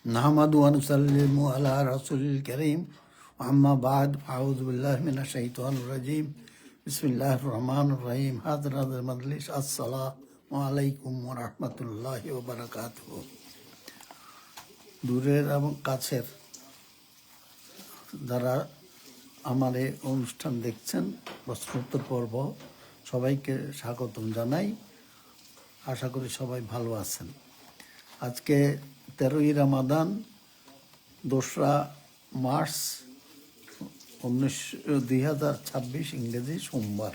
नहमदु व नुसल्लिमु अला रसूलिल करीम अम्मा बाद फाऊज़ु बिल्लाहि मिनश शैतानिर रजीम बिस्मिल्लाहिर रहमानिर रहीम हज़रत मजलिस अस्सलामु আলাইকুম ওয়া রাহমাতুল্লাহি ওয়া বারাকাতুহু। দূরের এবং কাছের যারা আমার এই অনুষ্ঠান দেখছেন প্রশ্নোত্তর পর্ব, সবাইকে স্বাগতম জানাই। আশা করি সবাই ভালো আছেন। আজকে 13ই রমাদান, 2রা মার্চ 2026 ইংরেজি সোমবার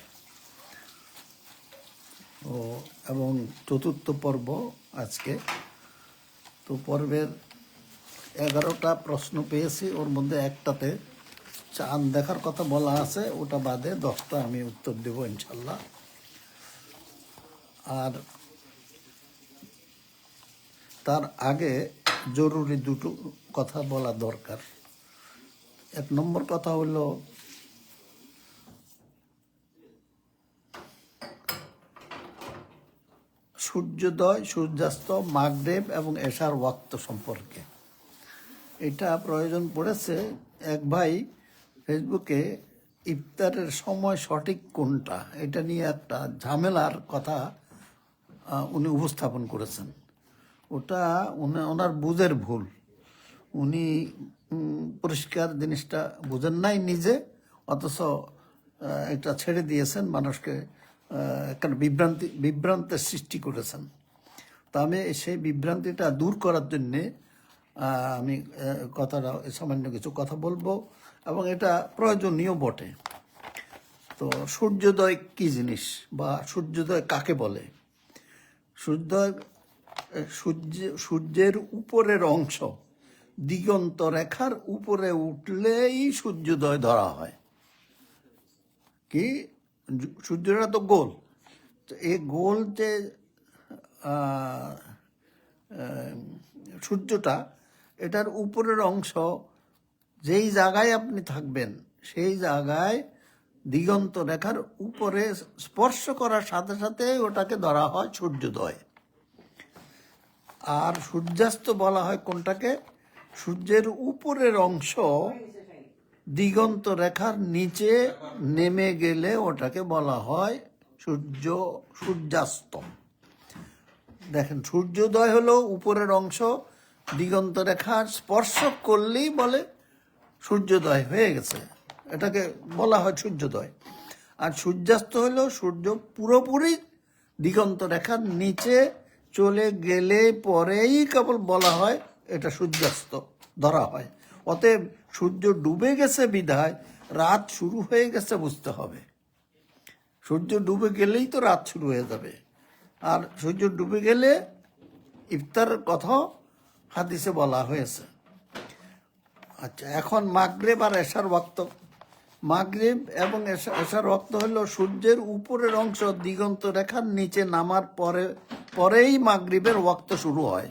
এবং চতুর্থ পর্ব আজকে। তো পর্বের 11টা প্রশ্ন পেয়েছি, ওর মধ্যে একটাতে চাঁদ দেখার কথা বলা আছে, ওটা বাদে 10টা আমি উত্তর দেব ইনশাল্লাহ। আর তার আগে জরুরি দুটো কথা বলা দরকার। 1 নম্বর কথা হলো, সূর্যোদয়, সূর্যাস্ত, মাগরিব এবং এশার ওয়াক্ত সম্পর্কে। এটা প্রয়োজন পড়েছে। এক ভাই ফেসবুকে ইফতারের সময় সঠিক কোনটা, এটা নিয়ে একটা ঝামেলার কথা উনি উপস্থাপন করেছেন। ওটা ওনার বুঝের ভুল। উনি পরিষ্কার জিনিসটা বুঝেন নাই নিজে, অথচ এটা ছেড়ে দিয়েছেন, মানুষকে একটা বিভ্রান্তের সৃষ্টি করেছেন। তো আমি সেই বিভ্রান্তিটা দূর করার জন্যে আমি সামান্য কিছু কথা বলবো, এবং এটা প্রয়োজনীয় বটে। তো সূর্যোদয় কি জিনিস বা সূর্যোদয় কাকে বলে? সূর্যের উপরের অংশ দিগন্ত রেখার উপরে উঠলেই সূর্যোদয় ধরা হয়। কি, সূর্যটা তো গোল, তো এই গোল যে সূর্যটা, এটার উপরের অংশ যেই জায়গায় আপনি থাকবেন সেই জায়গায় দিগন্ত রেখার উপরে স্পর্শ করার সাথে সাথে ওটাকে ধরা হয় সূর্যোদয়। আর সূর্যাস্ত বলা হয় কোনটাকে? সূর্যের উপরের অংশ দিগন্ত রেখার নিচে নেমে গেলে ওটাকে বলা হয় সূর্যাস্ত। দেখেন, সূর্যোদয় হলো উপরের অংশ দিগন্ত রেখার স্পর্শ করলেই বলে সূর্যোদয় হয়ে গেছে, এটাকে বলা হয় সূর্যোদয়। আর সূর্যাস্ত হলো সূর্য পুরোপুরি দিগন্ত রেখার নিচে চলে গেলে পরেই কেবল বলা হয় এটা সূর্যাস্ত ধরা হয়। অতএব সূর্য ডুবে গেছে বিধায় রাত শুরু হয়ে গেছে বুঝতে হবে। সূর্য ডুবে গেলেই তো রাত শুরু হয়ে যাবে। আর সূর্য ডুবে গেলে ইফতারের কথা হাদিসে বলা হয়েছে। আচ্ছা, এখন মাগরিব আর এশার ওয়াক্ত। মাগরিব এবং এশার ওয়াক্ত হলো সূর্যের উপরের অংশ দিগন্ত রেখার নিচে নামার পরেই মাগরিবের ওয়াক্ত শুরু হয়,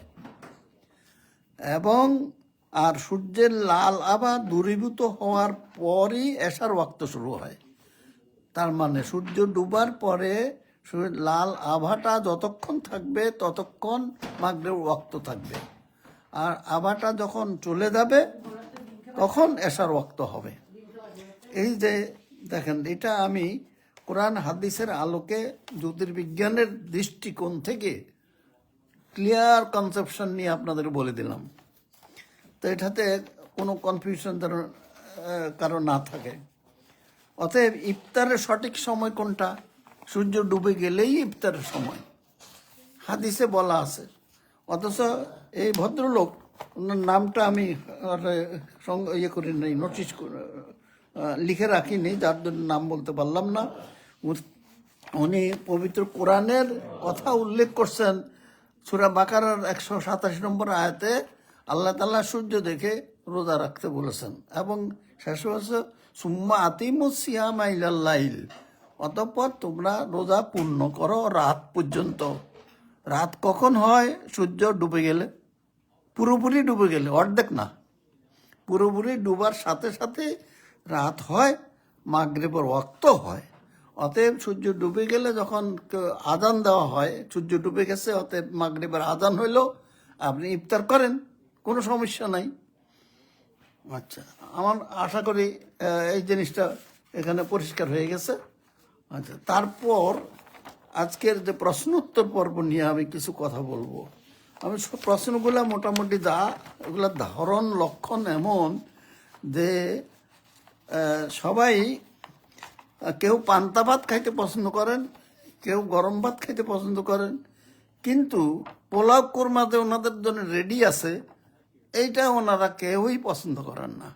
এবং আর সূর্যের লাল আভা দূরীভূত হওয়ার পরই এশার ওয়াক্ত শুরু হয়। তার মানে সূর্য ডুবার পরে লাল আভাটা যতক্ষণ থাকবে ততক্ষণ মাগরিব ওয়াক্ত থাকবে, আর আভাটা যখন চলে যাবে তখন এশার ওয়াক্ত হবে। এই যে দেখেন, এটা আমি কোরআন হাদিসের আলোকে জ্যোতির্বিজ্ঞানের দৃষ্টিকোণ থেকে ক্লিয়ার কনসেপশন নিয়ে আপনাদের বলে দিলাম। তো এটাতে কোনো কনফিউশন যেন কারো না থাকে। অতএব ইফতারের সঠিক সময় কোনটা? সূর্য ডুবে গেলেই ইফতারের সময়, হাদিসে বলা আছে। অথচ এই ভদ্রলোক, ওনার নামটা আমি ইয়ে করি নাই, নোটিশ লিখে রাখিনি, যার জন্য নাম বলতে পারলাম না। উনি পবিত্র কোরআনের কথা উল্লেখ করছেন। সূরা বাকারার 187 নম্বর আয়াতে আল্লাহ তাআলা সূর্য দেখে রোজা রাখতে বলেছেন, এবং শেষে হচ্ছে সুম্মা আতিমুস সিয়ামা ইলাল লাইল, অতঃপর তোমরা রোজা পূর্ণ করো রাত পর্যন্ত। রাত কখন হয়? সূর্য ডুবে গেলে, পুরোপুরি ডুবে গেলে, অর্ধেক না, পুরোপুরি ডুবার সাথে সাথে রাত হয়, মাগরিবের ওয়াক্ত হয়। অতএব সূর্য ডুবে গেলে যখন আজান দেওয়া হয়, সূর্য ডুবে গেছে, অতএব মাগরিবের আজান হইল, আপনি ইফতার করেন, কোনো সমস্যা নাই। আচ্ছা, আমার আশা করি এই জিনিসটা এখানে পরিষ্কার হয়ে গেছে। আচ্ছা, তারপর আজকের যে প্রশ্ন উত্তর পর্ব নিয়ে আমি কিছু কথা বলবো। আমি সব প্রশ্নগুলো মোটামুটি এগুলোর ধরন লক্ষণ এমন যে সবাই কেউ পান্তা ভাত খাইতে পছন্দ করেন, কেউ গরম ভাত খাইতে পছন্দ করেন, কিন্তু পোলাও কোরমাতে ওনাদের জন্য রেডি আছে, এইটা ওনারা কেউই পছন্দ করেন না।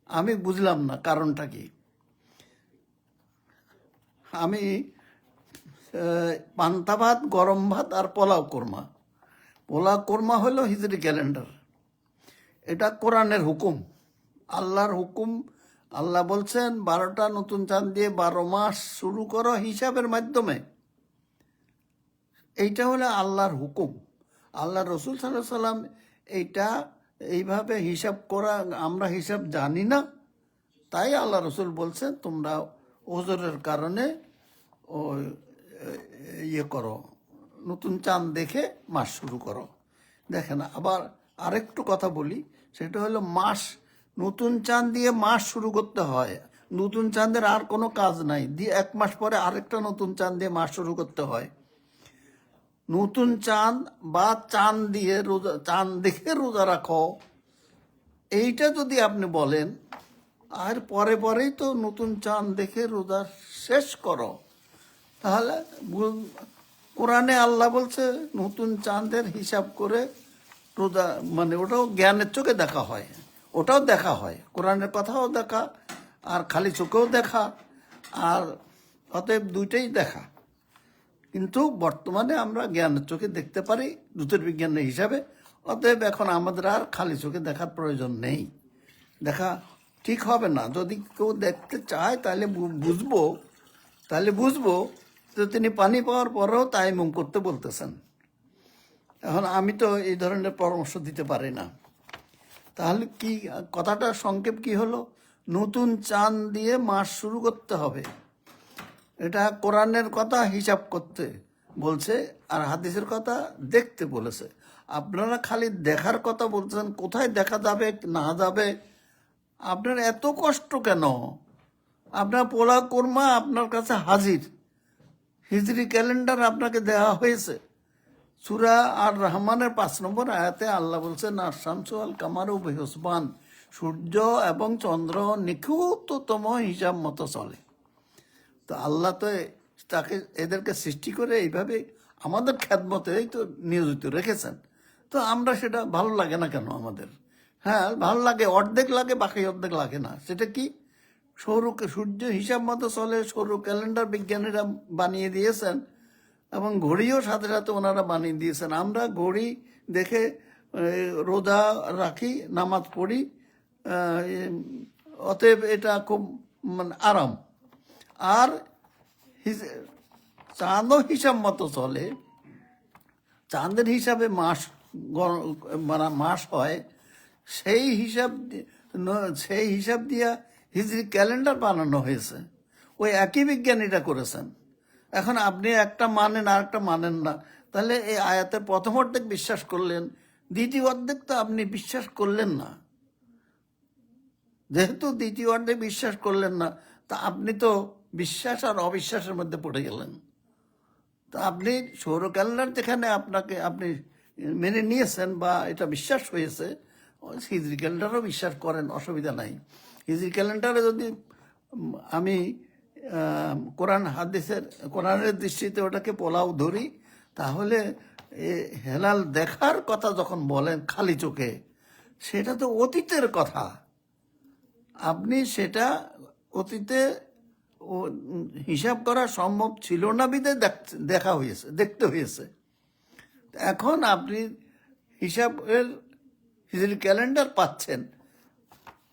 আমি বুঝলাম না কারণটা কি। আমি পান্তা ভাত, গরম ভাত আর পোলাও কোরমা। পোলাও কোরমা হলো হিজরি ক্যালেন্ডার, এটা কোরআনের হুকুম, আল্লাহর হুকুম। আল্লাহ বলছেন 12টা নতুন চাঁদ দিয়ে 12 মাস শুরু করো হিসাবের মাধ্যমে। এইটা হলো আল্লাহর হুকুম। আল্লাহ রসুল সাল্লাল্লাহু আলাইহি সাল্লাম এইটা এইভাবে হিসাব করা, আমরা হিসাব জানি না, তাই আল্লাহ রসুল বলছেন তোমরা ওজরের কারণে ইয়ে করো, নতুন চাঁদ দেখে মাস শুরু করো। দেখেন, আবার আরেকটু কথা বলি, সেটা হলো মাস, নতুন চাঁদ দিয়ে মাস শুরু করতে হয়। নতুন চাঁদের আর কোনো কাজ নাই, দিয়ে 1 মাস পরে আরেকটা নতুন চাঁদ দিয়ে মাস শুরু করতে হয়। নতুন চাঁদ বা চাঁদ দিয়ে রোজা, চাঁদ দেখে রোজা রাখো, এইটা যদি আপনি বলেন, আর পরে পরেই তো নতুন চাঁদ দেখে রোজা শেষ করো, তাহলে কোরআনে আল্লাহ বলছে নতুন চাঁদের হিসাব করে রোজা, মানে ওটাও জ্ঞানের চোখে দেখা হয়, ওটাও দেখা হয়, কোরআনের কথাও দেখা আর খালি চোখেও দেখা, আর অতএব দুইটাই দেখা। কিন্তু বর্তমানে আমরা জ্ঞানের চোখে দেখতে পারি জ্যোতির্বিজ্ঞানের হিসাবে, অতএব এখন আমাদের আর খালি চোখে দেখার প্রয়োজন নেই। দেখা ঠিক হবে না। যদি কেউ দেখতে চায় তাহলে বুঝবো যে তিনি পানি পাওয়ার পরেও তায়াম্মুম করতে বলতেছেন। এখন আমি তো এই ধরনের পরামর্শ দিতে পারি না। তাহলে কি কথাটা সংক্ষেপ কি হলো? নতুন চাঁদ দিয়ে মাস শুরু করতে হবে, এটা কোরআনের কথা হিসাব করতে বলছে, আর হাদিসের কথা দেখতে বলেছে। আপনারা খালি দেখার কথা বলছেন, কোথায় দেখা যাবে না যাবে, আপনার এত কষ্ট কেন? আপনার পোলাও কোরমা আপনার কাছে হাজির, হিজরি ক্যালেন্ডার আপনাকে দেওয়া হয়েছে। সূরা আর রহমানের 5 নম্বর আয়াতে আল্লাহ বলছেন, আর শামসু আল কামারু বিহুসবান, সূর্য এবং চন্দ্র নিখুঁততম হিসাব মতো চলে। তো আল্লাহ তো এদেরকে সৃষ্টি করে এইভাবে আমাদের খেদমতেই তো নিয়োজিত রেখেছেন। তো আমরা সেটা ভালো লাগে না কেন আমাদের? হ্যাঁ, ভালো লাগে, অর্ধেক লাগে, বাকি অর্ধেক লাগে না। সেটা কি? সূর্য হিসাব মতো চলে, সৌর ক্যালেন্ডার বিজ্ঞানীরা বানিয়ে দিয়েছেন, এবং ঘড়িও সাথে সাথে ওনারা বানিয়ে দিয়েছেন। আমরা ঘড়ি দেখে রোজা রাখি, নামাজ পড়ি, অতএব এটা খুব মানে আরাম। আর চাঁদও হিসাব মতো চলে, চাঁদের হিসাবে মাস হয়, সেই হিসাব দিয়া হিজরি ক্যালেন্ডার বানানো হয়েছে। ওই একই বিজ্ঞানীরা করেছেন। এখন আপনি একটা মানেন আর একটা মানেন না, তাহলে এই আয়াতের প্রথম অর্ধেক বিশ্বাস করলেন, দ্বিতীয় অর্ধেক তো আপনি বিশ্বাস করলেন না। যেহেতু দ্বিতীয় অর্ধেক বিশ্বাস করলেন না, তা আপনি তো বিশ্বাস আর অবিশ্বাসের মধ্যে পড়ে গেলেন। তা আপনি সৌর ক্যালেন্ডার যেখানে আপনি মেনে নিয়েছেন বা এটা বিশ্বাস হয়েছে, হিজরি ক্যালেন্ডারও বিশ্বাস করেন, অসুবিধা নাই। হিজরি ক্যালেন্ডারে যদি আমি কোরআনের দৃষ্টিতে ওটাকে পোলাও ধরি, তাহলে হেলাল দেখার কথা যখন বলেন খালি চোখে, সেটা তো অতীতের কথা। আপনি সেটা অতীতে হিসাব করা সম্ভব ছিল না বিধে দেখতে হয়েছে। এখন আপনি হিজরি ক্যালেন্ডার পাচ্ছেন,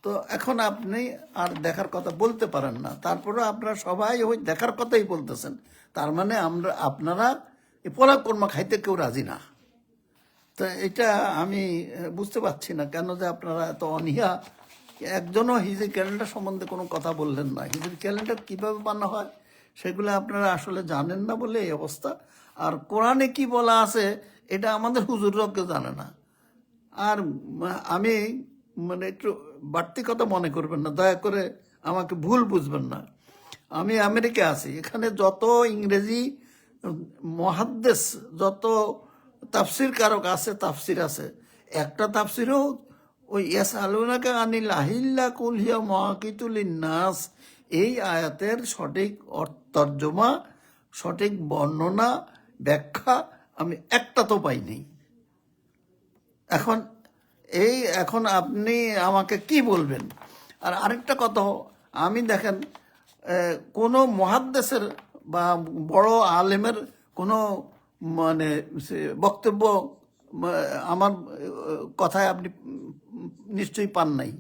তো এখন আপনি আর দেখার কথা বলতে পারেন না। তারপরে আপনারা সবাই ওই দেখার কথাই বলতেছেন, তার মানে আপনারা এই পোলাও কোরমা খাইতে কেউ রাজি না। তো এটা আমি বুঝতে পারছি না কেন যে আপনারা এত অনীহা। একজনও হিজরি ক্যালেন্ডার সম্বন্ধে কোনো কথা বললেন না। হিজরি ক্যালেন্ডার কীভাবে বানানো হয় সেগুলো আপনারা আসলে জানেন না বলে এই অবস্থা। আর কোরআনে কি বলা আছে এটা আমাদের হুজুররাও কেউ জানে না। আর আমি মানে একটু বাড়তি কথা মনে করবেন না, দয়া করে আমাকে ভুল বুঝবেন না। আমি আমেরিকা আছি, এখানে যত ইংরেজি মহাদ্দেশ, যত তাফসির কারক আছে, তাফসির আছে, একটা তাফসিরও ওই ইয়াস আলুনাকে আনিল আহিল্লা কুলহিয়া মহাকিতুলিন নাস, এই আয়াতের সঠিক তর্জমা, সঠিক বর্ণনা, ব্যাখ্যা আমি একটা তো পাইনি। এখন আপনি আমাকে কি বলবেন? আর আরেকটা কথা, আমি দেখেন কোনো মহাদ্দেশের বা বড় আলেমের কোনো মানে বক্তব্য আমার কথায় আপনি নিশ্চয়ই পান নাই।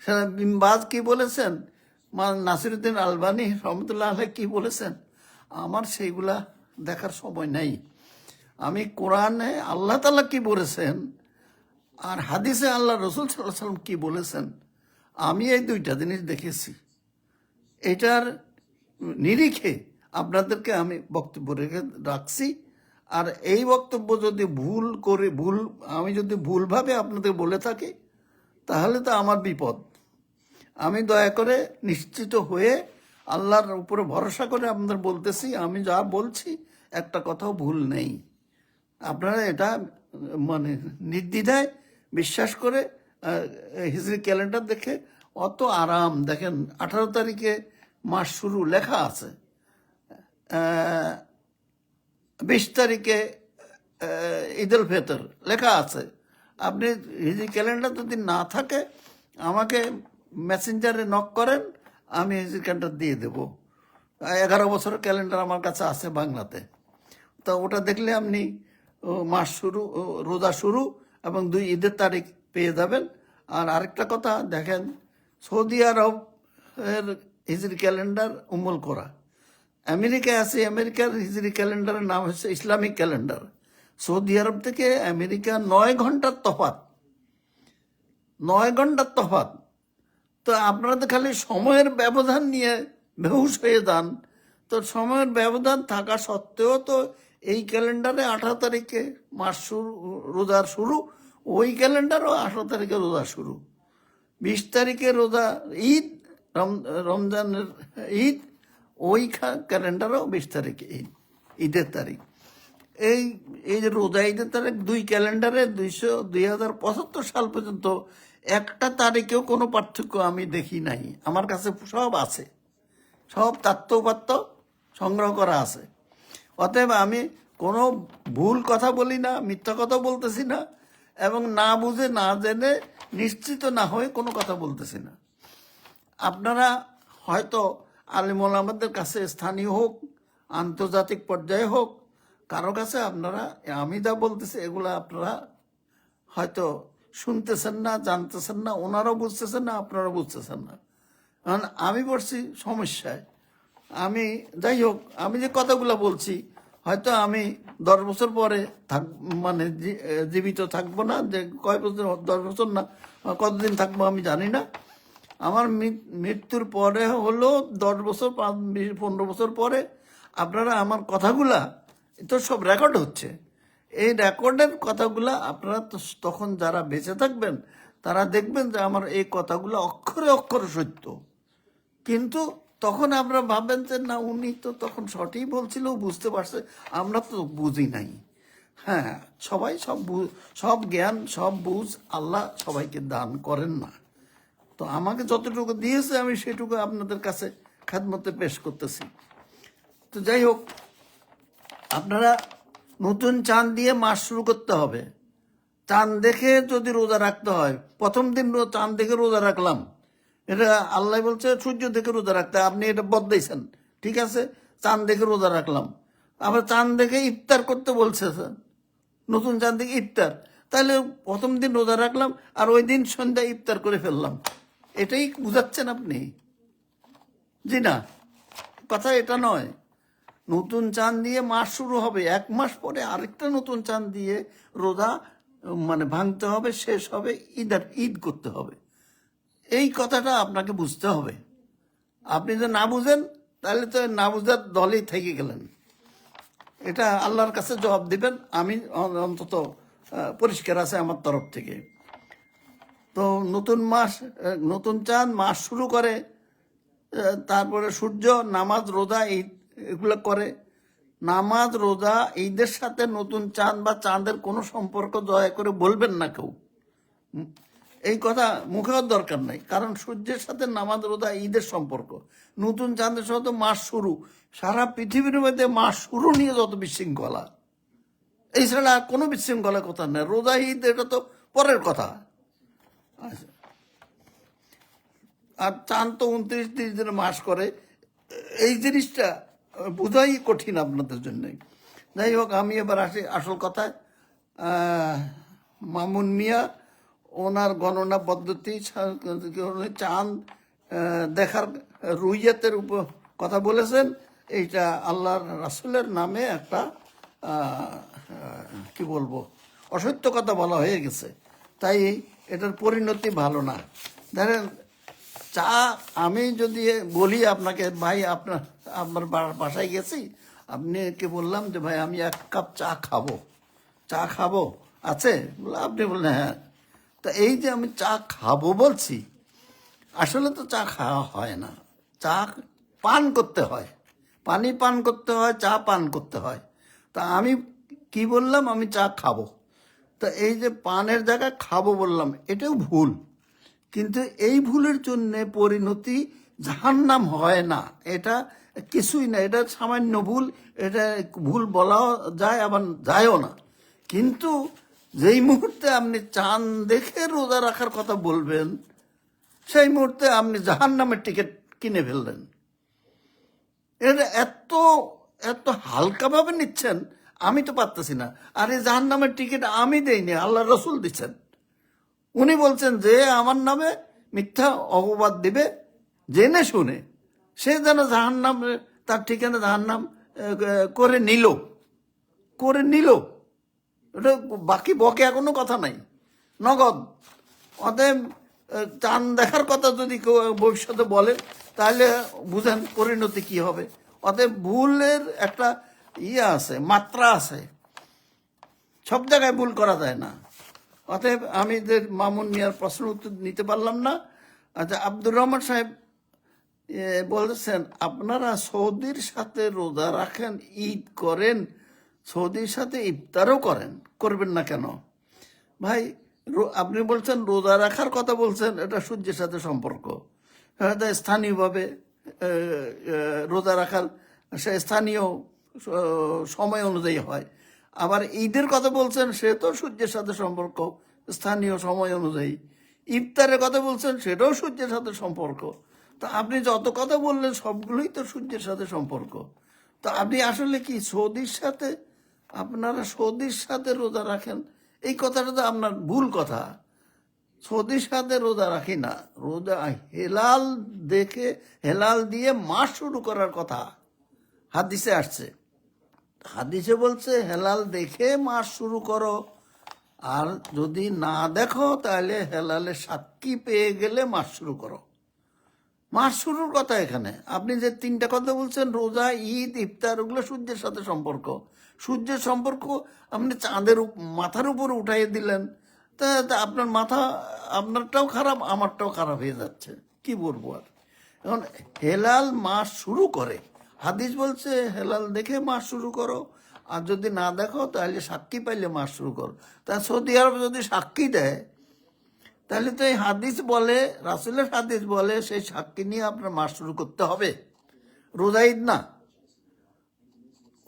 সেটা বিন বাজ কি বলেছেন, নাসিরুদ্দিন আলবানী রহমতুল্লাহ আলাইহ কি বলেছেন, আমার সেইগুলা দেখার সময় নাই। আমি কোরআনে আল্লাহ তাআলা কি বলেছেন আর হাদিসে আল্লাহ রসুল সাল্লাল্লাহু আলাইহি ওয়াসাল্লাম কি বলেছেন, আমি এই দুইটা জিনিস দেখেছি। এটার নিরিখে আপনাদেরকে আমি বক্তব্য রাখছি। আর এই বক্তব্য যদি আমি যদি ভুলভাবে আপনাদের বলে থাকি, তাহলে তো আমার বিপদ। আমি দয়া করে নিশ্চিত হয়ে আল্লাহর উপরে ভরসা করে আপনাদের বলতেছি, আমি যা বলছি একটা কথাও ভুল নেই। আপনারা এটা মানে নির্দ্বিধায় বিশ্বাস করে হিজরি ক্যালেন্ডার দেখে অত আরাম। দেখেন 18 তারিখে মাস শুরু লেখা আছে, 20 তারিখে ঈদুল ফিতর লেখা আছে। আপনি হিজরি ক্যালেন্ডার যদি না থাকে আমাকে মেসেঞ্জারে নক করেন, আমি হিজরি ক্যালেন্ডার দিয়ে দেব। 11 বছরের ক্যালেন্ডার আমার কাছে আছে বাংলাতে। তো ওটা দেখলে আপনি মাস শুরু, রোজা শুরু এবং 2 ঈদের তারিখ পেয়ে যাবেন। আর আরেকটা কথা দেখেন, সৌদি আরব এর হিজরি ক্যালেন্ডার উম্মুল কোরা। আমেরিকায় আছে, আমেরিকার হিজরি ক্যালেন্ডারের নাম হচ্ছে ইসলামিক ক্যালেন্ডার। সৌদি আরব থেকে আমেরিকা 9 ঘন্টার তফাৎ, 9 ঘন্টার তফাৎ। তো আপনারা তো খালি সময়ের ব্যবধান নিয়ে বেহুশ হয়ে যান। তো সময়ের ব্যবধান থাকা সত্ত্বেও তো এই ক্যালেন্ডারে 18 তারিখে মাস শুরু, রোজার শুরু, ওই ক্যালেন্ডারও 18 তারিখে রোজা শুরু, 20 তারিখে রোজা ঈদ, রমজানের ঈদ, ওই ক্যালেন্ডারও 20 তারিখে ঈদ, ঈদের তারিখ। এই যে রোজা ঈদের তারিখ, 2 ক্যালেন্ডারে 2075 সাল পর্যন্ত একটা তারিখেও কোনো পার্থক্য আমি দেখি নাই। আমার কাছে সব আছে, সব তাত্ত্বপাত্য সংগ্রহ করা আছে। অতএব আমি কোনো ভুল কথা বলি না, মিথ্যা কথা বলতেছি না, এবং না বুঝে না জেনে নিশ্চিত না হয়ে কোনো কথা বলতেছি না। আপনারা হয়তো আলিম ওলামাদের কাছে, স্থানীয় হোক আন্তর্জাতিক পর্যায়ে হোক, কারো কাছে আপনারা আমি যা বলতেছি এগুলো আপনারা হয়তো শুনতেছেন না, জানতেছেন না, ওনারাও বুঝতেছেন না, আপনারাও বুঝতেছেন না। কারণ আমি পড়ছি সমস্যায়। আমি যাই হোক, আমি যে কথাগুলো বলছি হয়তো আমি 10 বছর পরে মানে জীবিত থাকবো না, যে কয় বছর, 10 বছর না কতদিন থাকবো আমি জানি না। আমার মৃত্যুর পরে হলো 10 বছর, 5, 20, 15 বছর পরে আপনারা আমার কথাগুলা তো সব রেকর্ড হচ্ছে, এই রেকর্ডের কথাগুলা আপনারা তখন যারা বেঁচে থাকবেন তারা দেখবেন যে আমার এই কথাগুলো অক্ষরে অক্ষরে সত্য। কিন্তু তখন আপনারা ভাববেন যে না, উনি তো তখন সঠিক বলছিল, বুঝতে পারছে, আমরা তো বুঝি নাই। হ্যাঁ, সবাই সব জ্ঞান, সব বুঝ আল্লাহ সবাইকে দান করেন না। তো আমাকে যতটুকু দিয়েছে আমি সেটুকু আপনাদের কাছে খেদমতে পেশ করতেছি। তো যাই হোক, আপনারা নতুন চাঁদ দিয়ে মাস শুরু করতে হবে। চাঁদ দেখে যদি রোজা রাখতে হয়, প্রথম দিন চাঁদ দেখে রোজা রাখলাম, এটা আল্লাহ বলছে সূর্য দেখে রোজা রাখতে, আপনি এটা বদলাইছেন, ঠিক আছে, চাঁদ দেখে রোজা রাখলাম। আবার চাঁদ দেখে ইফতার করতে বলছে, নতুন চাঁদ দেখে ইফতার, তাহলে প্রথম দিন রোজা রাখলাম আর ওই দিন সন্ধ্যায় ইফতার করে ফেললাম, এটাই বুঝাচ্ছেন আপনি? জি না, কথা এটা নয়। নতুন চাঁদ দিয়ে মাস শুরু হবে, 1 মাস পরে আরেকটা নতুন চাঁদ দিয়ে রোজা মানে ভাঙতে হবে, শেষ হবে, ঈদ করতে হবে। এই কথাটা আপনাকে বুঝতে হবে। আপনি যদি না বুঝেন তাহলে তো না বুঝার দলেই থেকে গেলেন। এটা আল্লাহর কাছে জবাব দিবেন। আমি অন্তত পরিষ্কার আছে আমার তরফ থেকে। তো নতুন মাস, নতুন চাঁদ মাস শুরু করে, তারপরে সূর্য, নামাজ, রোজা, ঈদ এগুলো করে। নামাজ, রোজা, ঈদের সাথে নতুন চাঁদ বা চাঁদের কোনো সম্পর্ক দয়া করে বলবেন না কেউ। এই কথা মুখেও দরকার নাই, কারণ সূর্যের সাথে নামাজ, রোজা, ঈদের সম্পর্ক। নতুন চাঁদের সাথে মাস শুরু, সারা পৃথিবীর মধ্যে মাস শুরু নিয়ে যত বিশৃঙ্খলা, এই ছাড়া আর কোনো বিশৃঙ্খলার কথা নেই। রোজা, ঈদ এটা তো পরের কথা। আচ্ছা, আর চাঁদ তো 29-30 দিনে মাস করে, এই জিনিসটা বোঝাই কঠিন আপনাদের জন্য। যাই হোক, আমি এবার আসি আসল কথায়। মামুন মিয়া ওনার গণনা পদ্ধতি, চাঁদ দেখার রুইয়াতের উপর কথা বলেছেন। এইটা আল্লাহর রাসূলের নামে একটা কি বলবো, অসত্য কথা বলা হয়ে গেছে। তাই এটার পরিণতি ভালো না। ধরেন চা, আমি যদি বলি আপনাকে, ভাই আপনার বাসায় গেছি, আপনি কি বললাম যে ভাই আমি 1 কাপ চা খাবো আছে, আপনি বললেন হ্যাঁ। তা এই যে আমি চা খাবো বলছি, আসলে তো চা খাওয়া হয় না, চা পান করতে হয়, পানি পান করতে হয়, চা পান করতে হয়। তা আমি কি বললাম, আমি চা খাবো। তা এই যে পানের জায়গায় খাবো বললাম, এটাও ভুল। কিন্তু এই ভুলের জন্য পরিণতি জাহান্নাম হয় না, এটা কিছুই না, এটা সামান্য ভুল। এটা ভুল বলাও যায়, আবার যায়ও না। কিন্তু যেই মুহূর্তে আপনি চাঁদ দেখে রোজা রাখার কথা বলবেন, সেই মুহূর্তে আপনি জাহান্নামের টিকিট কিনে ফেললেন। এটা এত এত হালকাভাবে নিচ্ছেন, আমি তো পারতেছি না। আর এই জাহান্নামের টিকিট আমি দেইনি, আল্লাহ রসুল দিচ্ছেন। উনি বলছেন যে আমার নামে মিথ্যা অপবাদ দিবে জেনে শুনে, সে যেন জাহান্নাম, তার ঠিকানা জাহান্নাম করে নিল। এটা বাকি বকে কোনো কথা নাই, নগদ। অতএব চাঁদ দেখার কথা যদি কেউ ভবিষ্যতে বলে, তাহলে বুঝেন পরিণতি কি হবে। অতএব ভুলের একটা আছে, মাত্রা আছে, সব জায়গায় ভুল করা যায় না। অতএব আমি যে মামুন মিয়ার প্রশ্ন উত্তর নিতে পারলাম না। আচ্ছা, আব্দুর রহমান সাহেব বলেছেন আপনারা সৌদির সাথে রোজা রাখেন, ঈদ করেন, সৌদির সাথে ইফতারও করবেন না কেন? ভাই, আপনি বলছেন রোজা রাখার কথা বলছেন, এটা সূর্যের সাথে সম্পর্ক। হয়তো স্থানীয়ভাবে রোজা রাখার সে স্থানীয় সময় অনুযায়ী হয়। আবার ঈদের কথা বলছেন, সে তো সূর্যের সাথে সম্পর্ক, স্থানীয় সময় অনুযায়ী। ইফতারের কথা বলছেন, সেটাও সূর্যের সাথে সম্পর্ক। তা আপনি যত কথা বললেন সবগুলোই তো সূর্যের সাথে সম্পর্ক। তা আপনি আসলে কি আপনারা সৌদির সাথে রোজা রাখেন, এই কথাটা তো আপনার ভুল কথা। সৌদির সাথে রোজা রাখি না, রোজা হেলাল দিয়ে মাস শুরু করার কথা হাদিসে আসছে। হাদিসে বলছে হেলাল দেখে মাস শুরু করো, আর যদি না দেখো তাহলে হেলালে সাক্ষী পেয়ে গেলে মাস শুরু করো। মাস শুরুর কথা এখানে আপনি যে 3টা কথা বলছেন, রোজা, ঈদ, ইফতার, ওগুলো সূর্যের সাথে সম্পর্ক। সূর্যের সম্পর্ক আপনি চাঁদের মাথার উপর উঠাইয়ে দিলেন, তা আপনার মাথা, আপনারটাও খারাপ, আমারটাও খারাপ হয়ে যাচ্ছে। কি বলবো আর। এখন হেলাল মাস শুরু করে, হাদিস বলছে হেলাল দেখে মাস শুরু করো, আর যদি না দেখো তাহলে সাক্ষী পাইলে মাস শুরু করো। তা সৌদি আরব যদি সাক্ষী দেয়, তাহলে তো এই হাদিস বলে, রাসূলের হাদিস বলে, সেই সাক্ষী নিয়ে আপনার মাস শুরু করতে হবে, রোজা ঈদ না।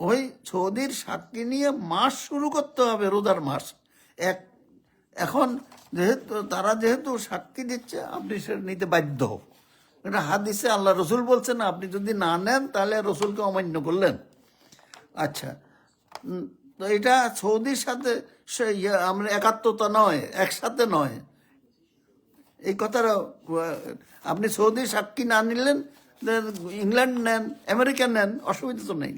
ওই সৌদির সাক্ষী নিয়ে মাস শুরু করতে হবে, রোজার মাস। এখন তারা যেহেতু সাক্ষী দিচ্ছে, আপনি সেটা নিতে বাধ্য। এটা হাদিসে আল্লাহ রসুল বলছেন, আপনি যদি না নেন তাহলে রসুলকে অমান্য করলেন। আচ্ছা, তো এটা সৌদির সাথে আমরা একাত্মতা নয়, একসাথে নয়। এই কথাটা আপনি সৌদি সাক্ষী না নিলেন, ইংল্যান্ড নেন, আমেরিকা নেন, অসুবিধা তো নেই।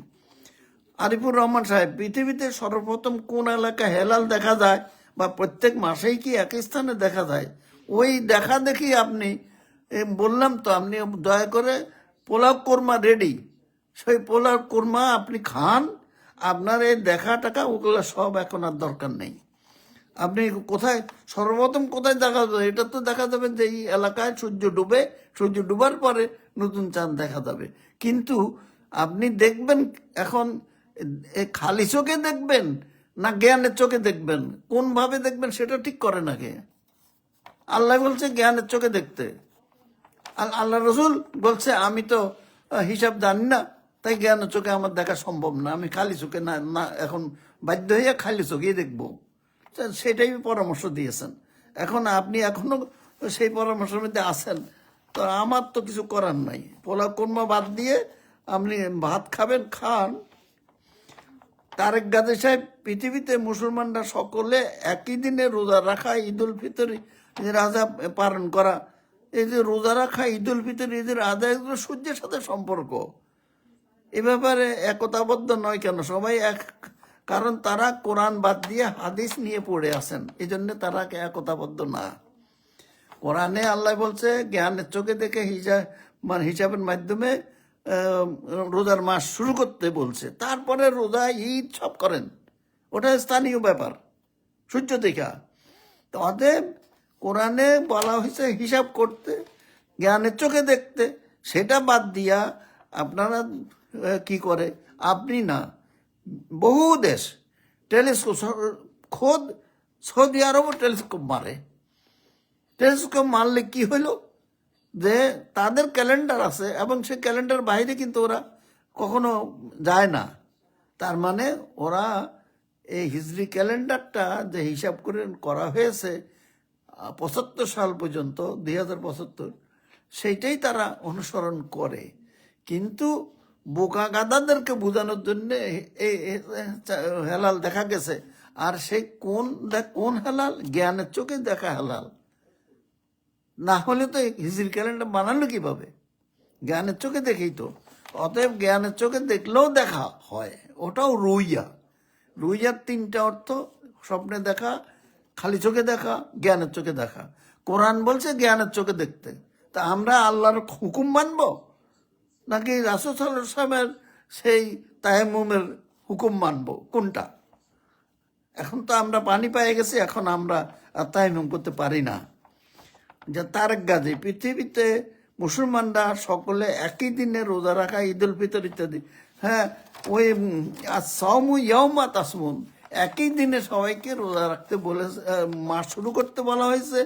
আরিফুর রহমান সাহেব, পৃথিবীতে সর্বপ্রথম কোন এলাকায় হেলাল দেখা যায়, বা প্রত্যেক মাসেই কি একই স্থানে দেখা যায়? ওই দেখা দেখি আপনি বললাম তো, আপনি দয়া করে পোলাও কোরমা রেডি, সেই পোলাও কোরমা আপনি খান। আপনার এই দেখা টাকা ওগুলো সব এখন আর দরকার নেই। আপনি কোথায় সর্বপ্রথম কোথায় দেখা যাবে? এটা তো দেখা যাবে যে এই এলাকায় সূর্য ডুবে, সূর্য ডুবার পরে নতুন চাঁদ দেখা যাবে। কিন্তু আপনি দেখবেন এখন খালি চোখে দেখবেন না জ্ঞানের চোখে দেখবেন, কোন ভাবে দেখবেন সেটা ঠিক করে নাকি? আল্লাহ বলছে জ্ঞানের চোখে দেখতে, আল্লাহ রসুল বলছে আমি তো হিসাব জানি না, তাই জ্ঞানের চোখে আমার দেখা সম্ভব না, আমি খালি চোখে না না এখন বাধ্য হইয়া খালি চোখেই দেখবো। সেটাই পরামর্শ দিয়েছেন। এখন আপনি এখনো সেই পরামর্শের মধ্যে আছেন, তো আমার তো কিছু করার নাই। পোলাও কোরমা বাদ দিয়ে আপনি ভাত খাবেন, খান। তারেক গাজী সাহেব, পৃথিবীতে মুসলমানরা সকলে একই দিনে রোজা রাখা, ঈদ উল ফিতর ঈদের আজাব পালন করা, এই যে রোজা রাখা, ঈদ উল ফিতর ঈদের আজাব, এগুলো সূর্যের সাথে সম্পর্ক। এ ব্যাপারে একতাবদ্ধ নয় কেন সবাই এক? কারণ তারা কোরআন বাদ দিয়ে হাদিস নিয়ে পড়ে আছেন, এই জন্য তারা একতাবদ্ধ না। কোরআনে আল্লাহ বলছে জ্ঞানের চোখে দেখে হিসাবের মাধ্যমে রোজার মাস শুরু করতে বলছে, তারপরে রোজা ঈদ সব করেন, ওটা স্থানীয় ব্যাপার সূর্য দেখা। তো অতএব কোরআনে বলা হয়েছে হিসাব করতে, জ্ঞানের চোখে দেখতে, সেটা বাদ দিয়া আপনারা কি করে? আপনি না, বহু দেশ টেলিস্কোপ, খোদ সৌদি আরবও টেলিস্কোপ মারে। টেলিস্কোপ মারলে কি হইল যে তাদের ক্যালেন্ডার আছে এবং সেই ক্যালেন্ডার বাইরে কিন্তু ওরা কখনো যায় না। তার মানে ওরা এই হিজরি ক্যালেন্ডারটা যে হিসাব করে করা হয়েছে 75 সাল পর্যন্ত, 2075, সেইটাই তারা অনুসরণ করে। কিন্তু বোকা গাদাদেরকে বোঝানোর জন্য হেলাল দেখা গেছে। আর সেই কোন হেলাল? জ্ঞানের চোখে দেখা হেলাল। না হলে তো হিজরি ক্যালেন্ডার বানালো কিভাবে? জ্ঞানের চোখে দেখেই তো। অতএব জ্ঞানের চোখে দেখলেও দেখা হয়, ওটাও রুইয়া। রুইয়ার 3টা অর্থ: স্বপ্নে দেখা, খালি চোখে দেখা, জ্ঞানের চোখে দেখা। কোরআন বলছে জ্ঞানের চোখে দেখতে। তা আমরা আল্লাহর হুকুম মানব নাকি রাসূল সাল্লাল্লাহু আলাইহি ওয়াসাল্লামের সেই তায়াম্মুমের হুকুম মানব? কোনটা? এখন তো আমরা পানি পেয়ে গেছি, এখন আমরা আর তায়াম্মুম করতে পারি না। যে তারেক গাজী, পৃথিবীতে মুসলমানরা সকলে একই দিনে রোজা রাখা, ঈদ উল ফিতর ইত্যাদি, হ্যাঁ ওই সাওমু ইয়াউমা তাসমুন, একই দিনে সবাইকে রোজা রাখতে বলে মাস শুরু করতে বলা হয়েছে,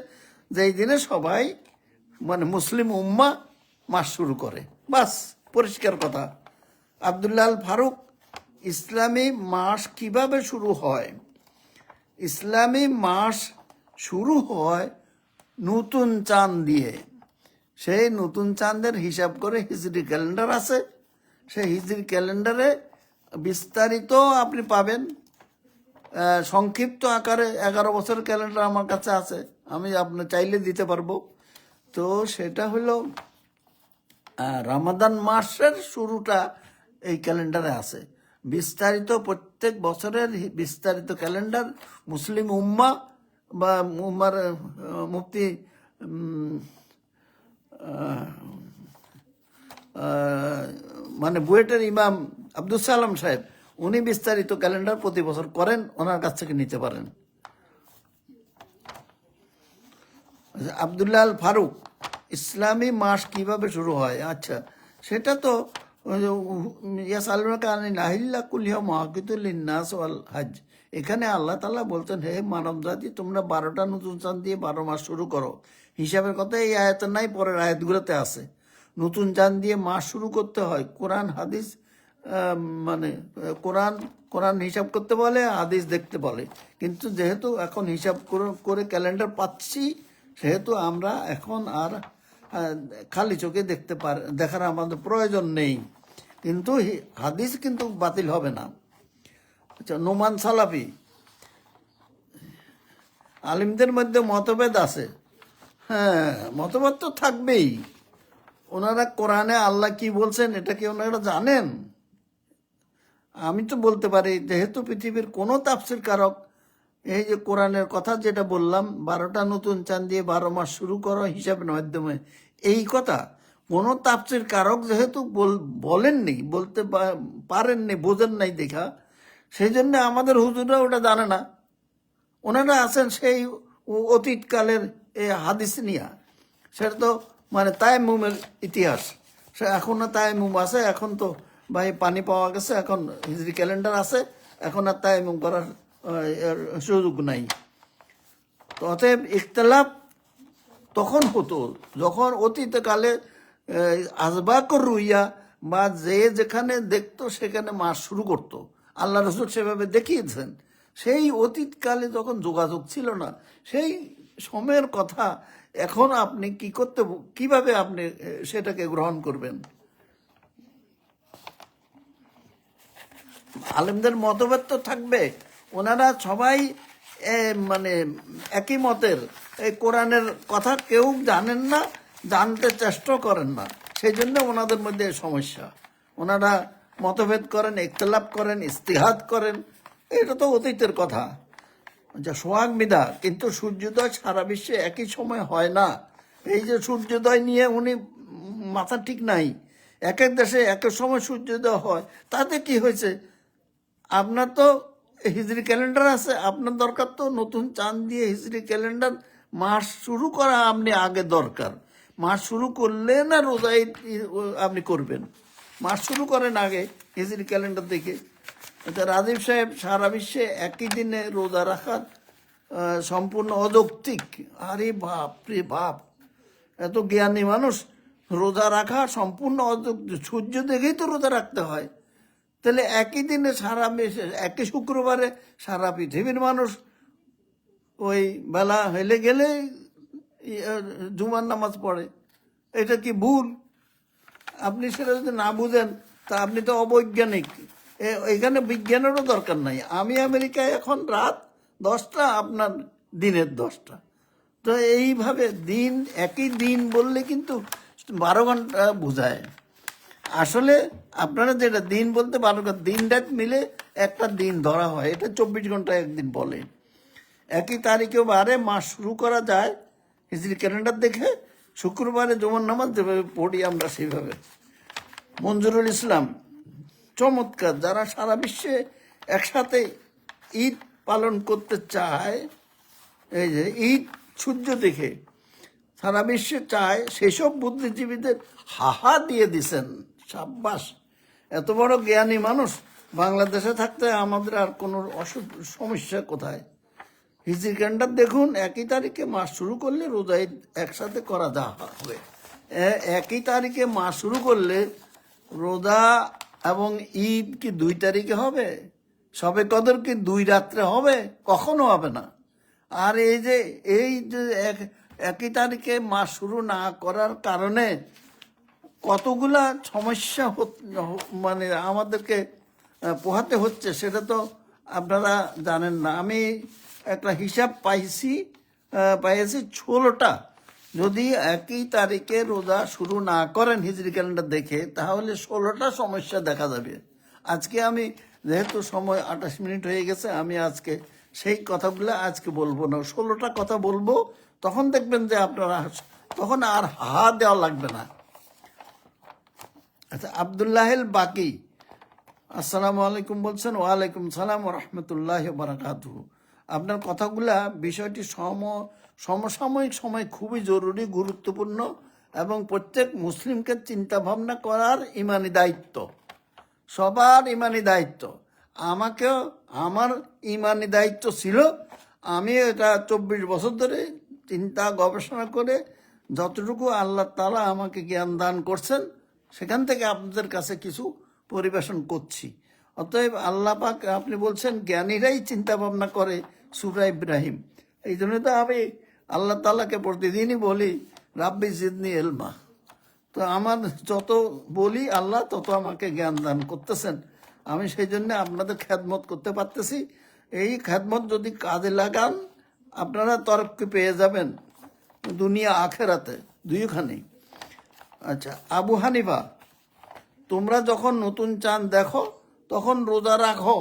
যেই দিনে সবাই মানে মুসলিম উম্মা মাস শুরু করে। বাস, পরিষ্কার কথা। আব্দুল্লাহ আল ফারুক, ইসলামী মাস কিভাবে শুরু হয়? ইসলামী মাস শুরু হয় নতুন চাঁদ দিয়ে। সেই নতুন চাঁদের হিসাব করে হিজরি ক্যালেন্ডার আছে, সেই হিজরি ক্যালেন্ডারে বিস্তারিত আপনি পাবেন। সংক্ষিপ্ত আকারে 11 বছরের ক্যালেন্ডার আমার কাছে আছে, আমি আপনি চাইলে দিতে পারবো। তো সেটা হলো রমাদান মাসের শুরুটা এই ক্যালেন্ডারে আছে। বিস্তারিত প্রত্যেক বছরের বিস্তারিত ক্যালেন্ডার মুসলিম উম্মা বা উম্মার মুফতি মানে বুয়েটের ইমাম আব্দুল সালাম সাহেব, উনি বিস্তারিত ক্যালেন্ডার প্রতি বছর করেন, ওনার কাছ থেকে নিতে পারেন। আব্দুল্লাহ আল ফারুক, ইসলামী মাস কিভাবে শুরু হয়? আচ্ছা, সেটা তো হজ, এখানে আল্লাহ তাআলা বলছেন, হে মানব জাতি, তোমরা 12টা নতুন চাঁদ দিয়ে 12 মাস শুরু করো। হিসাবের কথা এই আয়াতে নাই, পরের আয়াতগুলোতে আছে। নতুন চাঁদ দিয়ে মাস শুরু করতে হয়। কোরআন হাদিস মানে কোরআন হিসাব করতে বলে, হাদিস দেখতে বলে। কিন্তু যেহেতু এখন হিসাব করে ক্যালেন্ডার পাচ্ছি, সেহেতু আমরা এখন আর খালি চোখে দেখার আমাদের প্রয়োজন নেই। কিন্তু হাদিস কিন্তু বাতিল হবে না। আচ্ছা, নোমান সালাফি, আলিমদের মধ্যে মতভেদ আছে। হ্যাঁ, মতভেদ তো থাকবেই। ওনারা কোরআনে আল্লাহ কি বলছেন এটা কি ওনারা জানেন? আমি তো বলতে পারি, যেহেতু পৃথিবীর কোনো তাফসীর কারক এই যে কোরআনের কথা যেটা বললাম, 12টা নতুন চাঁদ দিয়ে 12 মাস শুরু করো হিসাবের মাধ্যমে, এই কথা কোনো তাফসীর কারক যেহেতু বলেননি, বলতে পারেননি, বোঝেন নাই দেখা, সেই জন্য আমাদের হুজুররা ওটা জানে না। ওনারা আছেন সেই অতীতকালের এই হাদিস নিয়া, সেটা তো মানে তায়াম্মুমের ইতিহাস। সে এখনও তায়াম্মুম আছে, এখন তো ভাই পানি পাওয়া গেছে, এখন হিজরি ক্যালেন্ডার আছে, এখন আর তায়াম্মুম করার সুযোগ নাই। তো অতএব ইখতলাফ তখন হতো যখন অতীতকালে আজবাকর রুইয়া বা যে যেখানে দেখতো সেখানে মাস শুরু করতো। আল্লাহ রসুল সেভাবে দেখিয়েছেন। সেই অতীতকালে যখন যোগাযোগ ছিল না, সেই সময়ের কথা এখন আপনি কিভাবে আপনি সেটাকে গ্রহণ করবেন? আলেমদের মতভেদ তো থাকবে, ওনারা সবাই মানে একই মতের। এই কোরআনের কথা কেউ জানেন না, জানতে চেষ্টা করেন না, সেই জন্য ওনাদের মধ্যে সমস্যা। ওনারা মতভেদ করেন, ইখতিলাফ করেন, ইস্তিহাদ করেন, এটা তো অতীতের কথা। আচ্ছা, সোহাগ বিদা, কিন্তু সূর্যোদয় সারা বিশ্বে একই সময় হয় না। এই যে সূর্যোদয় নিয়ে উনি মাথা ঠিক নাই, এক এক দেশে এক এক সময় সূর্যোদয় হয়, তাতে কি হয়েছে? আপনার তো হিজরি ক্যালেন্ডার আছে, আপনার দরকার তো নতুন চাঁদ দিয়ে হিজরি ক্যালেন্ডার মাস শুরু করা আপনি আগে দরকার। মাস শুরু করলে না রোজা আপনি করবেন, মাস শুরু করেন আগে হিজরি ক্যালেন্ডার দেখে। আচ্ছা, রাজীব সাহেব, সারা বিশ্বে একই দিনে রোজা রাখা সম্পূর্ণ অযৌক্তিক। আরে বাপ রে বাপ, এত জ্ঞানী মানুষ! রোজা রাখা সম্পূর্ণ অযৌক্তিক, সূর্য দেখেই তো রোজা রাখতে হয়। তাহলে একই দিনে একই শুক্রবারে সারা পৃথিবীর মানুষ ওই বেলা হইলে গেলে জুমার নামাজ পড়ে। এটা কি ভুল? আপনি সেটা যদি না বুঝেন তা আপনি তো অবৈজ্ঞানিক। এখানে বিজ্ঞানেরও দরকার নাই। আমি আমেরিকায় এখন রাত 10টা, আপনার দিনের 10টা। তো এইভাবে দিন, একই দিন বললে কিন্তু 12 ঘন্টা বোঝায়। আসলে আপনারা যেটা দিন বলতে 12 ঘন্টা, দিন রাত মিলে একটা দিন ধরা হয়, এটা 24 ঘন্টা একদিন বলে। একই তারিখে বারে মাস শুরু করা যায় হিজরি ক্যালেন্ডার দেখে। শুক্রবারে জুমার নামাজ যেভাবে পড়ি আমরা সেইভাবে। মঞ্জুরুল ইসলাম, চমৎকার। যারা সারা বিশ্বে একসাথে ঈদ পালন করতে চায়, এই যে ঈদ সূর্য দেখে সারা বিশ্বে চায়, সেসব বুদ্ধিজীবীদের হাহা দিয়ে দিছেন। সাব্বাস, এত বড় জ্ঞানী মানুষ বাংলাদেশে থাকতে আমাদের আর কোনো সমস্যা কোথায়? হিজরি ক্যালেন্ডার দেখুন, একই তারিখে মাস শুরু করলে রোজা ঈদ একসাথে করা যা হবে। একই তারিখে মাস শুরু করলে রোজা এবং ঈদ কি 2 তারিখে হবে? শবে কদর কি 2 রাত্রে হবে? কখনো হবে না। আর এই যে একই তারিখে মাস শুরু না করার কারণে কতগুলা সমস্যা মানে আমাদেরকে পোহাতে হচ্ছে, সেটা তো আপনারা জানেন না। আমি একটা হিসাব পাইছি 16টা। যদি একই তারিখে রোজা শুরু না করেন হিজরি ক্যালেন্ডার দেখে, তাহলে 16টা সমস্যা দেখা যাবে। আজকে আমি, যেহেতু সময় 28 মিনিট হয়ে গেছে, আমি আজকে সেই কথাগুলো আজকে বলবো না, 16টা কথা বলবো। তখন দেখবেন যে আপনারা, তখন আর হা দেওয়া লাগবে না। আচ্ছা, আবদুল্লাহিল বাকি, আসসালামু আলাইকুম বলছেন। ওয়ালাইকুম সালাম রহমতুল্লাহ বারাকাতুহু। আপনার কথাগুলা বিষয়টি সমসাময়িক সময় খুবই জরুরি, গুরুত্বপূর্ণ এবং প্রত্যেক মুসলিমকে চিন্তা ভাবনা করার ইমানি দায়িত্ব, সবার ইমানি দায়িত্ব। আমাকেও আমার ইমানি দায়িত্ব ছিল। আমি এটা 24 বছর ধরে চিন্তা গবেষণা করে যতটুকু আল্লাহ তাআলা আমাকে জ্ঞান দান করছেন, সেখান থেকে আপনাদের কাছে কিছু পরিবেশন করছি। অতএব আল্লাহ পাক, আপনি বলছেন জ্ঞানীরাই চিন্তা ভাবনা করে, সূরা ইব্রাহিম। এই জন্য তো আমি আল্লাহ তাআলাকে প্রতিদিনই বলি, রাব্বি জিদনি ইলমা। তো আমার যত বলি আল্লাহ তত আমাকে জ্ঞান দান করতেছেন। আমি সেই জন্য আপনাদের খেদমত করতে পারতেছি। এই খেদমত যদি কাজে লাগান, আপনারা তরক্কি পেয়ে যাবেন দুনিয়া আখেরাতে, দুইখানেই। আচ্ছা, আবু হানিফা, তোমরা যখন নতুন চাঁদ দেখো তখন রোজা রাখো।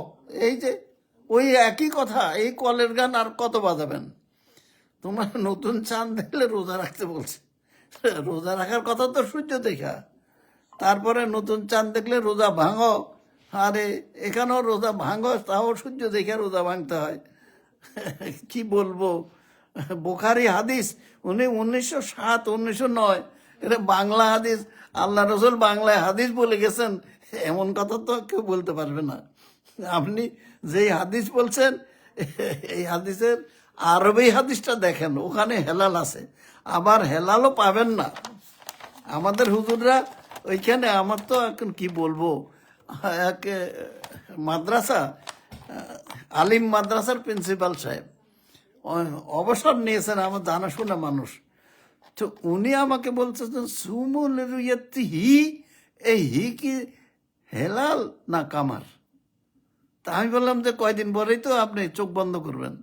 এই যে ওই একই কথা, এই কলের গান আর কত বাজাবেন? তোমরা নতুন চাঁদ দেখলে রোজা রাখতে বলছে। রোজা রাখার কথা তো সূর্য দেখা, তারপরে নতুন চাঁদ দেখলে রোজা ভাঙো। আরে এখানেও রোজা ভাঙো, তাও সূর্য দেখে রোজা ভাঙতে হয়। কি বলবো, বুখারী হাদিস, উনি 1907 1909, এটা বাংলা হাদিস, আল্লাহ রসুল বাংলায় হাদিস বলে গেছেন, এমন কথা তো কেউ বলতে পারবে না। আপনি যেই হাদিস বলছেন, এই হাদিসের আরবি হাদিসটা দেখেন, ওখানে হেলাল আছে, আবার হেলালও পাবেন না। আমাদের হুজুররা ওইখানে, আমার তো এখন কি বলবো, এক মাদ্রাসা, আলিম মাদ্রাসার প্রিন্সিপাল সাহেব অবসর নিয়েছেন, আমার জানাশোনা মানুষ। তো উনি আমাকে বলতেছেন সুমুল হি, এই হি কি হেলাল না কামার? তা আমি বললাম যে কয়দিন পরেই তো আপনি চোখ বন্ধ করবেন,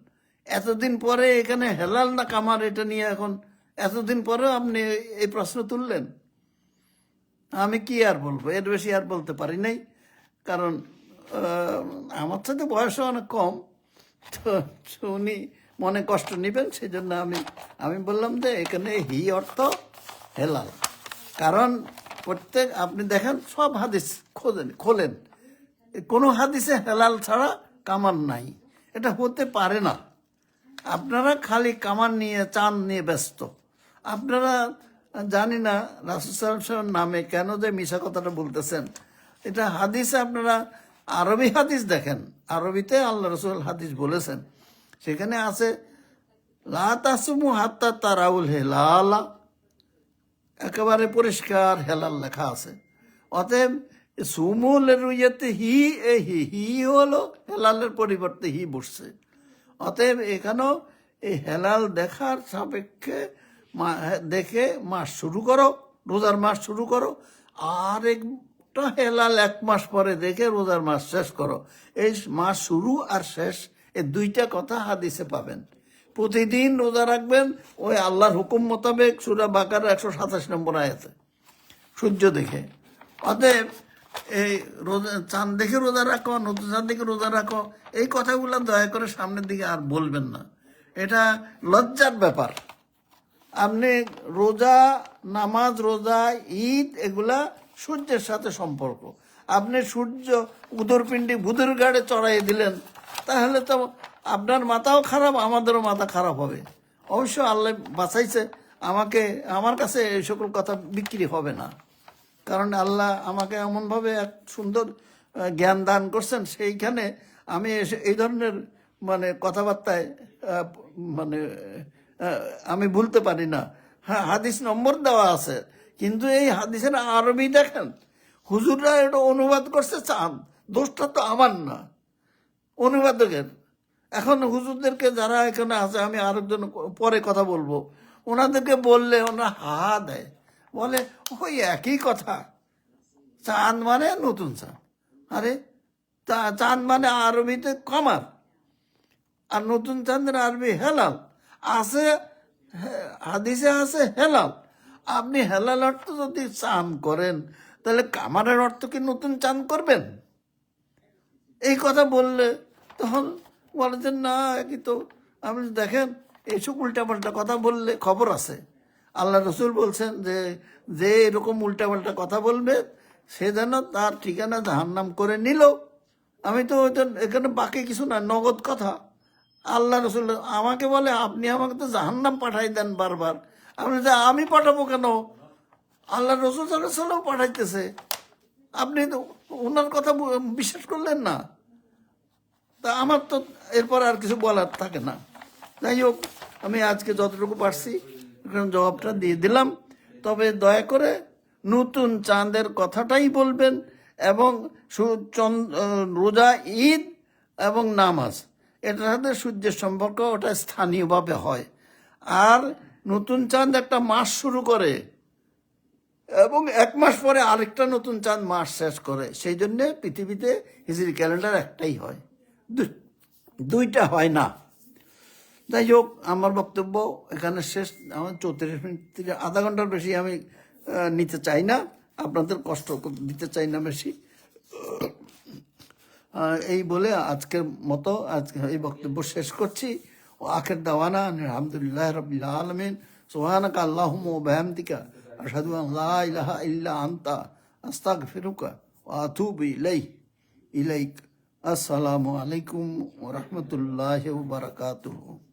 এতদিন পরে এখানে হেলাল না কামার এটা নিয়ে এখন এতদিন পরেও আপনি এই প্রশ্ন তুললেন। আমি কি আর বলবো, এর বেশি আর বলতে পারি নাই, কারণ আমার সাথে বয়সও অনেক কম, তো উনি মনে কষ্ট নেবেন, সেই জন্য আমি বললাম যে এখানে হি অর্থ হেলাল। কারণ প্রত্যেক, আপনি দেখেন সব হাদিস খোলেন, কোনো হাদিসে হেলাল ছাড়া কামান নাই, এটা হতে পারে না। আপনারা খালি কামান নিয়ে, চাঁদ নিয়ে ব্যস্ত। আপনারা জানি না রাসূল নামে কেন যে মিশা কথাটা বলতেছেন। এটা হাদিসে আপনারা আরবি হাদিস দেখেন, আরবিতে আল্লাহ রসুল হাদিস বলেছেন, সেখানে আছে লা তাসুমু হাত্তা তারাউল হেলালা, একেবারে পরিষ্কার হেলাল লেখা আছে। অতএব সুমুল রুইয়াতে হি, এই হি হলো হেলালের পরিবর্তে হি বসছে। অতএব এখানেও এই হেলাল দেখার সাপেক্ষে দেখে মাস শুরু করো, রোজার মাস শুরু করো, আর একটা হেলাল 1 মাস পরে দেখে রোজার মাস শেষ করো। এই মাস শুরু আর শেষ, এই দুইটা কথা হাদিসে পাবেন। প্রতিদিন রোজা রাখবেন ওই আল্লাহর হুকুম মোতাবেক, সূরা বাকারা 127 নম্বর আয়াতে, সূর্য দেখে। অতএব এই রোজা, চাঁদ দেখে রোজা রাখো, নতুন চাঁদ দেখে রোজা রাখো, এই কথাগুলো দয়া করে সামনের দিকে আর বলবেন না, এটা লজ্জার ব্যাপার। আপনি রোজা, নামাজ, রোজা, ঈদ, এগুলা সূর্যের সাথে সম্পর্ক। আপনি সূর্য উদরপিণ্ডি বুধের গাড়ে চড়াই দিলেন, তাহলে তো আপনার মাথাও খারাপ, আমাদেরও মাথা খারাপ হবে। অবশ্য আল্লাহ বাঁচাইছে আমাকে, আমার কাছে এই সকল কথা বিক্রি হবে না, কারণ আল্লাহ আমাকে এমনভাবে এক সুন্দর জ্ঞান দান করছেন, সেইখানে আমি এই ধরনের মানে কথাবার্তায় মানে আমি ভুলতে পারি না। হ্যাঁ, হাদিস নম্বর দেওয়া আছে, কিন্তু এই হাদিসের আরবি দেখেন, হুজুররা এটা অনুবাদ করছে চাঁদ, দোষটা তো আমার না, অনুবাদকের। এখন হুজুরদেরকে যারা এখানে আছে, আমি আরেকজন পরে কথা বলবো, ওনাদেরকে বললে ওনারা হা দেয়, বলে ওই একই কথা, চাঁদ মানে নতুন চাঁদ। আরে চাঁদ মানে আরবিতে কমার, আর নতুন চাঁদের আরবি হেলাল আছে, হাদিসে আছে হেলাল। আপনি হেলাল অর্থ যদি চাঁদ করেন, তাহলে কামারের অর্থ কি নতুন চাঁদ করবেন? এই কথা বললে তখন বলে যে না, একই তো। আপনি দেখেন, এইসব উল্টাপাল্টা কথা বললে খবর আছে। আল্লাহ রসুল বলছেন যে যে এরকম উল্টাপাল্টা কথা বলবে, সে যেন তার ঠিকানা জাহান্নাম করে নিল। আমি তো এখানে বাকি কিছু না, নগদ কথা। আল্লাহ রসুল আমাকে বলে, আপনি আমাকে তো জাহান্নাম পাঠাই দেন বারবার। আমি পাঠাবো কেন? আল্লাহ রসুল সাল্লাম পাঠাইতেছে, আপনি তো ওনার কথা বিশ্বাস করলেন না। তা আমার তো এরপর আর কিছু বলার থাকে না। যাই হোক, আমি আজকে যতটুকু পারছি জবাবটা দিয়ে দিলাম। তবে দয়া করে নতুন চাঁদের কথাটাই বলবেন, এবং রোজা, ঈদ এবং নামাজ, এটার সাথে সূর্যের সম্পর্ক, ওটা স্থানীয়ভাবে হয়। আর নতুন চাঁদ একটা মাস শুরু করে এবং 1 মাস পরে আরেকটা নতুন চাঁদ মাস শেষ করে, সেই জন্যে পৃথিবীতে হিজরি ক্যালেন্ডার একটাই হয়, দুইটা হয় না। যাই হোক, আমার বক্তব্য এখানে শেষ। আমার 34 মিনিট থেকে আধা ঘন্টার বেশি আমি নিতে চাই না, আপনাদের কষ্ট দিতে চাই না বেশি। এই বলে আজকের মতো আজকে এই বক্তব্য শেষ করছি। ও আখির দাওয়ানা আলহামদুলিল্লাহ রাব্বিল আলামিন, সুবহানাকা আল্লাহুম্মা ওয়া বিহামদিকা, আশহাদু আন লা ইলাহা ইল্লা আনতা, আস্তাগফিরুকা ওয়া আতুবু ইলাইক। আসসালামু আলাইকুম ওয়া রাহমাতুল্লাহি ওয়া বারাকাতুহু।